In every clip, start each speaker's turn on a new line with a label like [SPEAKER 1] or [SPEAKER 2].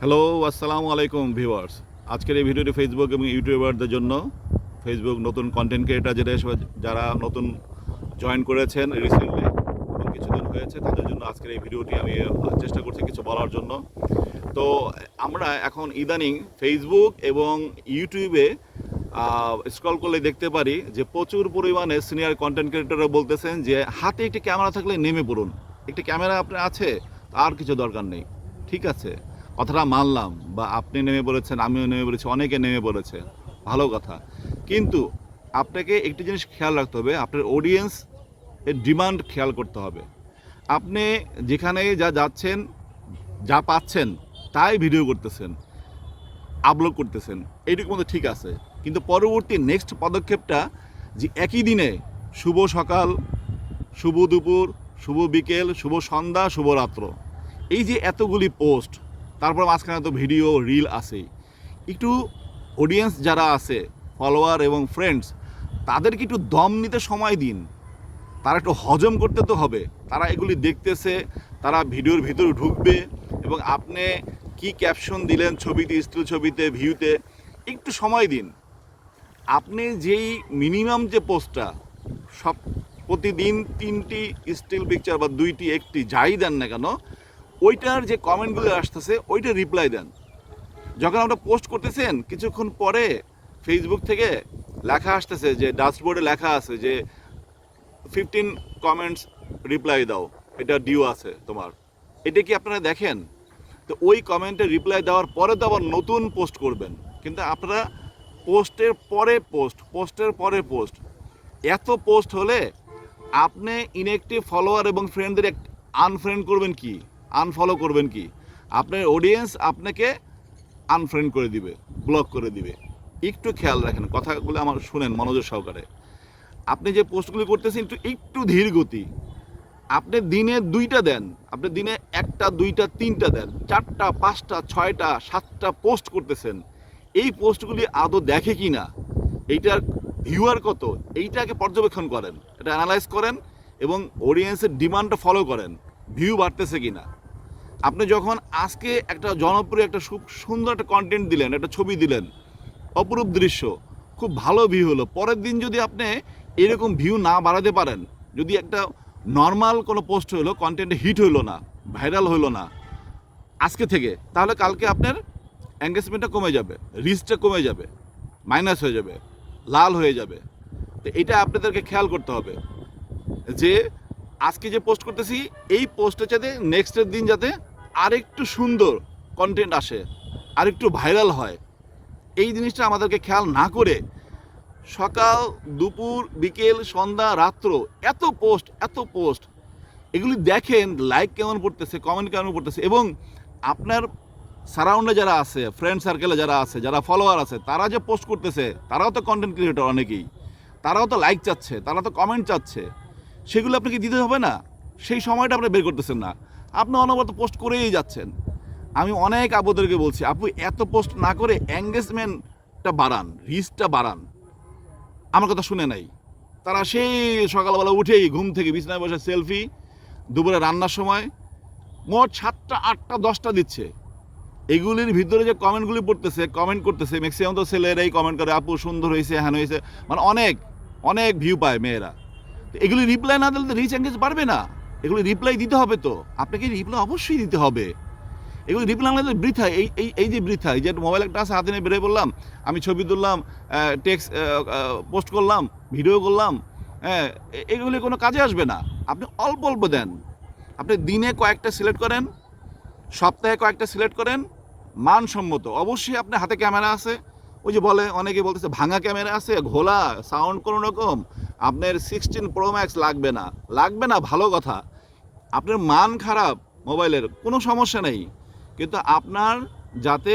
[SPEAKER 1] Hello, আসসালামু আলাইকুম viewers. আজকের এই ভিডিওটি ফেসবুক এবং ইউটিউবারদের জন্য। ফেসবুক নতুন কন্টেন্ট ক্রিয়েটার যারা নতুন জয়েন করেছেন রিসেন্টলি এবং কিছুদিন হয়েছে, তাদের জন্য আজকের এই ভিডিওটি আমি চেষ্টা করছি কিছু বলার জন্য। তো আমরা এখন ইদানিং ফেসবুক এবং ইউটিউবে স্ক্রল করলে দেখতে পারি যে প্রচুর পরিমাণে সিনিয়র কন্টেন্ট ক্রিয়েটাররা বলতেছেন যে হাতে একটি ক্যামেরা থাকলে নেমে পড়ুন। একটি ক্যামেরা আপনার আছে, আর কিছু দরকার নেই। ঠিক আছে, কথাটা মানলাম, বা আপনি নেমে পড়েছেন, আমিও নেমে পড়েছি, অনেকে নেমে পড়েছে, ভালো কথা। কিন্তু আপনাকে একটি জিনিস খেয়াল রাখতে হবে, আপনার অডিয়েন্স এর ডিমান্ড খেয়াল করতে হবে। আপনি যেখানে যা যাচ্ছেন, যা পাচ্ছেন তাই ভিডিও করতেছেন, আপলোড করতেছেন, এইটুকু মধ্যে ঠিক আছে। কিন্তু পরবর্তী নেক্সট পদক্ষেপটা যে একই দিনে শুভ সকাল, শুভ দুপুর, শুভ বিকেল, শুভ সন্ধ্যা, শুভ রাত্র, এই যে এতগুলি পোস্ট, তারপর মাঝখানে তো ভিডিও রিল আছেই। একটু অডিয়েন্স যারা আছে, ফলোয়ার এবং ফ্রেন্ডস, তাদেরকে একটু দম নিতে সময় দিন। তারা একটু হজম করতে তো হবে। তারা এগুলি দেখতেছে, তারা ভিডিওর ভিতরে ঢুকবে, এবং আপনি কি ক্যাপশন দিলেন ছবিতে, স্টিল ছবিতে, ভিউতে, একটু সময় দিন। আপনি যেই মিনিমাম যে পোস্টটা, সব প্রতিদিন 3টি স্টিল পিকচার বা 2টি 1টি যাই দেন না কেন, ওইটার যে কমেন্টগুলো আসতেছে ওইটা রিপ্লাই দেন। যখন আপনারা পোস্ট করতেছেন, কিছুক্ষণ পরে ফেসবুক থেকে লেখা আসতেছে, যে ড্যাশবোর্ডে লেখা আছে যে 15 কমেন্টস রিপ্লাই দাও, এটা ডিউ আছে তোমার। এটা কি আপনারা দেখেন? তো ওই কমেন্টে রিপ্লাই দেওয়ার পরে তো আবার নতুন পোস্ট করবেন। কিন্তু আপনারা পোস্টের পরে পোস্ট, পোস্টের পরে পোস্ট, এত পোস্ট হলে আপনি ইনঅ্যাক্টিভ ফলোয়ার এবং ফ্রেন্ডদের আনফ্রেন্ড করবেন কি, আনফলো করবেন কি? আপনার অডিয়েন্স আপনাকে আনফ্রেন্ড করে দিবে, ব্লক করে দিবে। একটু খেয়াল রাখেন, কথাগুলো আমার শুনেন মনোযোগ সহকারে। আপনি যে পোস্টগুলি করতেছেন একটু ধীর গতি। আপনি দিনে 2টা দেন, আপনি দিনে 1টা 2টা 3টা দেন, 4টা 5টা 6টা 7টা পোস্ট করতেছেন। এই পোস্টগুলি আদৌ দেখে কি না, এইটার ভিউয়ার কত, এইটাকে পর্যবেক্ষণ করেন, এটা অ্যানালাইজ করেন, এবং অডিয়েন্সের ডিমান্ডটা ফলো করেন, ভিউ বাড়তেছে কি না। আপনি যখন আজকে একটা জনপ্রিয় একটা খুব সুন্দর একটা কন্টেন্ট দিলেন, একটা ছবি দিলেন, অপরূপ দৃশ্য, খুব ভালো ভিউ হলো, পরের দিন যদি আপনি এরকম ভিউ না বাড়াতে পারেন, যদি একটা নর্মাল কোনো পোস্ট হলো, কন্টেন্টে হিট হইলো না, ভাইরাল হইলো না আজকে থেকে, তাহলে কালকে আপনার এঙ্গেজমেন্টটা কমে যাবে, রিচটা কমে যাবে, মাইনাস হয়ে যাবে, লাল হয়ে যাবে। তো এটা আপনাদেরকে খেয়াল করতে হবে যে আজকে যে পোস্ট করতেছি, এই পোস্টের যাতে নেক্সটের দিন যাতে আরেকটু সুন্দর কন্টেন্ট আসে, আরেকটু ভাইরাল হয়। এই জিনিসটা আমাদেরকে খেয়াল না করে সকাল, দুপুর, বিকেল, সন্ধ্যা, রাত্র এত পোস্ট, এত পোস্ট, এগুলি দেখেন লাইক কেমন পড়তেছে, কমেন্ট কেমন পড়তেছে, এবং আপনার সারাউন্ডে যারা আছে, ফ্রেন্ড সার্কেলে যারা আছে, যারা ফলোয়ার আছে, তারা যে পোস্ট করতেছে, তারাও তো কন্টেন্ট ক্রিয়েটর অনেকেই, তারাও তো লাইক চাচ্ছে, তারা তো কমেন্ট চাচ্ছে, সেগুলো আপনাকে দিতে হবে না? সেই সময়টা আপনি বের করতেছেন না, আপনি অনবরত পোস্ট করেই যাচ্ছেন। আমি অনেক আপুদেরকে বলছি, আপু এত পোস্ট না করে এঙ্গেজমেন্টটা বাড়ান, রিচটা বাড়ান। আমার কথা শুনে নাই। তারা সেই সকালবেলা উঠেই ঘুম থেকে বিছানায় বসে সেলফি, দুপুরে রান্নার সময় মোট 7টা 8টা 10টা দিচ্ছে। এগুলির ভিতরে যে কমেন্টগুলি পড়তেছে, কমেন্ট করতেছে, ম্যাক্সিমাম তো ছেলেরাই কমেন্ট করে, আপু সুন্দর হয়েছে, হ্যান হয়েছে, মানে অনেক অনেক ভিউ পায় মেয়েরা। এগুলি রিপ্লাই না দিলে তো রিচ এঙ্গেজ বাড়বে না। এগুলি রিপ্লাই দিতে হবে, তো আপনাকে রিপ্লাই অবশ্যই দিতে হবে। এগুলি রিপ্লাই না দিলে বৃথা, এই যে বৃথা, এই যে মোবাইল একটা আছে হাতে নিয়ে বেরোয় বললাম, আমি ছবি তুললাম, টেক্সট পোস্ট করলাম, ভিডিও করলাম, হ্যাঁ, এগুলি কোনো কাজে আসবে না। আপনি অল্প অল্প দেন। আপনি দিনে কয়েকটা সিলেক্ট করেন, সপ্তাহে কয়েকটা সিলেক্ট করেন, মানসম্মত। অবশ্যই আপনার হাতে ক্যামেরা আছে, ওই যে বলে অনেকে বলতেছে ভাঙা ক্যামেরা আছে, ঘোলা সাউন্ড কোনো রকম, আপনার 16 প্রো ম্যাক্স লাগবে না, লাগবে না, ভালো কথা। আপনার মান খারাপ মোবাইলের, কোনো সমস্যা নেই, কিন্তু আপনার যাতে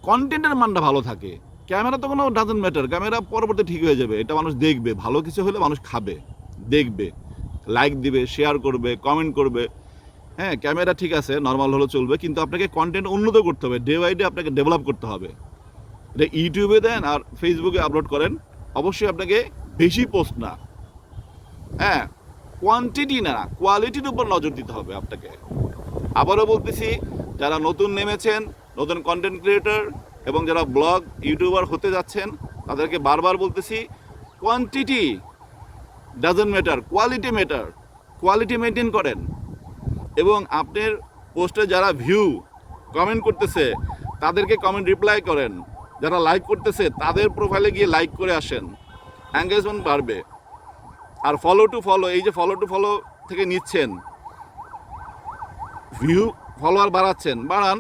[SPEAKER 1] কন্টেন্টের মানটা ভালো থাকে। ক্যামেরা তো কোনো ডাজেন্ট ম্যাটার, ক্যামেরা পরবর্তী ঠিক হয়ে যাবে, এটা মানুষ দেখবে, ভালো কিছু হলে মানুষ খাবে, দেখবে, লাইক দিবে, শেয়ার করবে, কমেন্ট করবে। হ্যাঁ, ক্যামেরা ঠিক আছে, নর্মাল হলেও চলবে, কিন্তু আপনাকে কন্টেন্ট উন্নত করতে হবে, ডে বাই ডে আপনাকে ডেভেলপ করতে হবে। এটা ইউটিউবে দেন আর ফেসবুকে আপলোড করেন, অবশ্যই আপনাকে বেশি পোস্ট না, হ্যাঁ, কোয়ান্টিটি না, কোয়ালিটির উপর নজর দিতে হবে আপনাকে। আবারও বলতেছি, যারা নতুন নেমেছেন, নতুন কন্টেন্ট ক্রিয়েটর এবং যারা ব্লগ ইউটিউবার হতে যাচ্ছেন, তাদেরকে বারবার বলতেছি, quantity doesn't matter, quality matter. Quality maintain করেন এবং আপনার পোস্টে যারা ভিউ কমেন্ট করতেছে তাদেরকে কমেন্ট রিপ্লাই করেন, যারা লাইক করতেছে তাদের প্রোফাইলে গিয়ে লাইক করে আসেন, এঙ্গেজমেন্ট বাড়বে। আর ফলো টু ফলো, এই যে ফলো টু ফলো থেকে নিচ্ছেন, ভিউ ফলোয়ার বাড়াচ্ছেন, বাড়ান।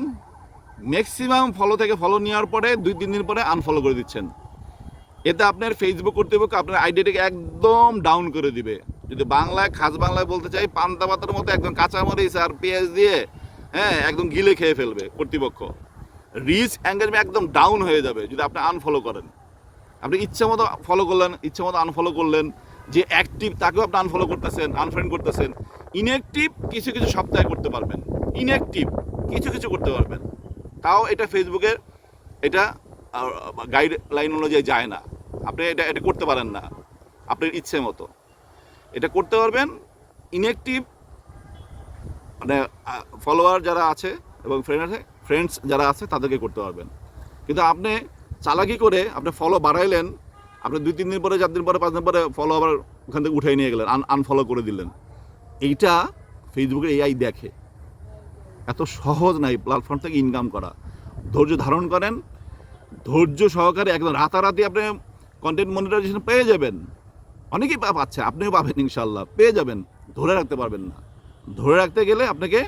[SPEAKER 1] ম্যাক্সিমাম ফলো থেকে ফলো নেওয়ার পরে 2-3 দিন পরে আনফলো করে দিচ্ছেন। এতে আপনার ফেসবুক কর্তৃপক্ষ আপনার আইডিটাকে একদম ডাউন করে দিবে। যদি বাংলায়, খাস বাংলায় বলতে চাই, পান্তা পাতার মতো একদম কাঁচামরিচ আর পেঁয়াজ দিয়ে একদম গিলে খেয়ে ফেলবে কর্তৃপক্ষ। রিচ এঙ্গেজমেন্ট একদম ডাউন হয়ে যাবে যদি আপনি আনফলো করেন। আপনি ইচ্ছা মতো ফলো করলেন, ইচ্ছা মতো আনফলো করলেন। যে অ্যাক্টিভ তাকেও আপনি আনফলো করতেছেন, আনফ্রেন্ড করতেছেন। ইনঅ্যাক্টিভ কিছু কিছু সপ্তাহে করতে পারবেন, ইনঅ্যাক্টিভ কিছু কিছু করতে পারবেন। তাও এটা ফেসবুকের এটা গাইডলাইন অনুযায়ী যায় না। আপনি এটা করতে পারেন না আপনার ইচ্ছে মতো। এটা করতে পারবেন ইনঅ্যাক্টিভ মানে ফলোয়ার যারা আছে এবং ফ্রেন্ডস যারা আছে তাদেরকে করতে পারবেন। কিন্তু আপনি চালাকি করে আপনি ফলো বাড়াইলেন, আপনি 2-3 দিন পরে, 4 দিন পরে, 5 দিন পরে ফলো আবার ওখান থেকে উঠাই নিয়ে গেলেন, আনফলো করে দিলেন। এইটা ফেসবুকের এআই দেখে। এত সহজ নাই প্ল্যাটফর্ম থেকে ইনকাম করা। ধৈর্য ধারণ করেন, ধৈর্য সহকারে একদম রাতারাতি আপনি কন্টেন্ট মনিটাইজেশন পেয়ে যাবেন। অনেকেই পাচ্ছে, আপনিও পাবেন ইনশাল্লাহ, পেয়ে যাবেন। ধরে রাখতে পারবেন না। ধরে রাখতে গেলে আপনাকে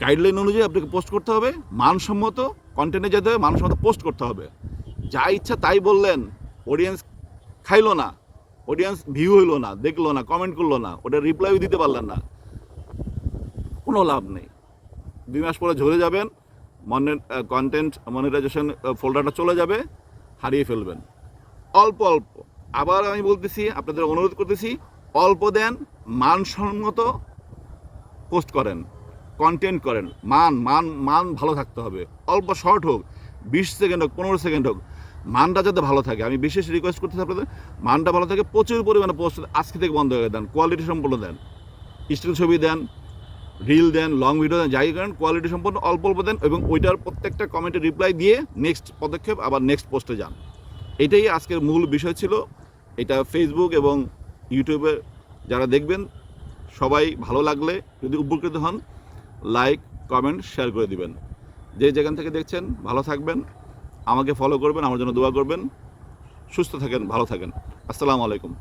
[SPEAKER 1] গাইডলাইন অনুযায়ী আপনাকে পোস্ট করতে হবে, মানসম্মত কন্টেন্টে যেতে হবে, মানসম্মত পোস্ট করতে হবে। যা ইচ্ছা তাই বললেন, অডিয়েন্স খাইলো না, অডিয়েন্স ভিউ হইলো না, দেখলো না, কমেন্ট করলো না, ওটা রিপ্লাইও দিতে পারলেন না, কোনো লাভ নেই। 2 মাস পরে ঝরে যাবেন, কন্টেন্ট মনিটাইজেশন ফোল্ডারটা চলে যাবে, হারিয়ে ফেলবেন। অল্প অল্প, আবার আমি বলতেছি, আপনাদের অনুরোধ করতেছি, অল্প দেন, মানসম্মত পোস্ট করেন, কন্টেন্ট করেন। মান ভালো থাকতে হবে। অল্প শর্ট হোক, 20 সেকেন্ড হোক, 15 সেকেন্ড হোক, মানটা যাতে ভালো থাকে। আমি বিশেষ রিকোয়েস্ট করতেছি আপনাদের, মানটা ভালো থাকে। প্রচুর পরিমাণে পোস্ট আজকে থেকে বন্ধ হয়ে দেন, কোয়ালিটি সম্পূর্ণ দেন। স্টিল ছবি দেন, রিল দেন, লং ভিডিও দেন, যাই করেন কোয়ালিটি সম্পন্ন অল্প অল্প দেন এবং ওইটার প্রত্যেকটা কমেন্টে রিপ্লাই দিয়ে নেক্সট পদক্ষেপ, আবার নেক্সট পোস্টে যান। এটাই আজকের মূল বিষয় ছিল। এটা ফেসবুক এবং ইউটিউবে যারা দেখবেন সবাই ভালো লাগলে যদি উপকৃত হন, লাইক, কমেন্ট, শেয়ার করে দিবেন। যে যেখান থেকে দেখছেন ভালো থাকবেন, আমাকে ফলো করবেন, আমার জন্য দোয়া করবেন। সুস্থ থাকেন, ভালো থাকেন। আসসালামু আলাইকুম।